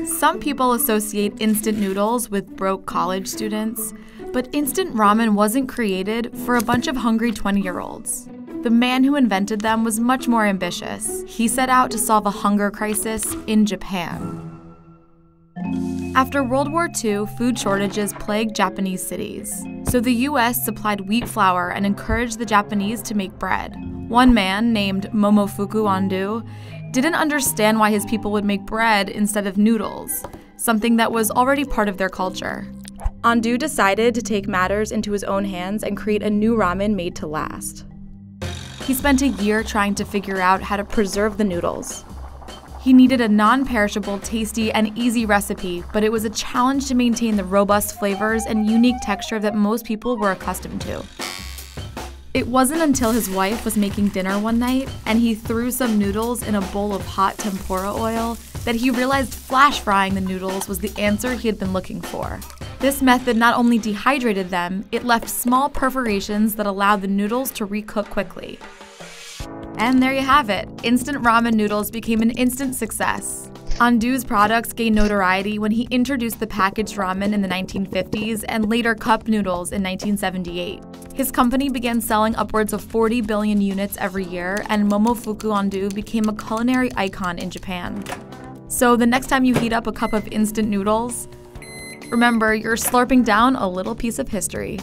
Some people associate instant noodles with broke college students, but instant ramen wasn't created for a bunch of hungry 20-year-olds. The man who invented them was much more ambitious. He set out to solve a hunger crisis in Japan. After World War II, food shortages plagued Japanese cities. So the US supplied wheat flour and encouraged the Japanese to make bread. One man, named Momofuku Ando, didn't understand why his people would make bread instead of noodles, something that was already part of their culture. Ando decided to take matters into his own hands and create a new ramen made to last. He spent a year trying to figure out how to preserve the noodles. He needed a non-perishable, tasty, and easy recipe, but it was a challenge to maintain the robust flavors and unique texture that most people were accustomed to. It wasn't until his wife was making dinner one night and he threw some noodles in a bowl of hot tempura oil that he realized flash frying the noodles was the answer he had been looking for. This method not only dehydrated them, it left small perforations that allowed the noodles to recook quickly. And there you have it. Instant ramen noodles became an instant success. Ando's products gained notoriety when he introduced the packaged ramen in the 1950s and later cup noodles in 1978. His company began selling upwards of 40 billion units every year, and Momofuku Ando became a culinary icon in Japan. So the next time you heat up a cup of instant noodles, remember you're slurping down a little piece of history.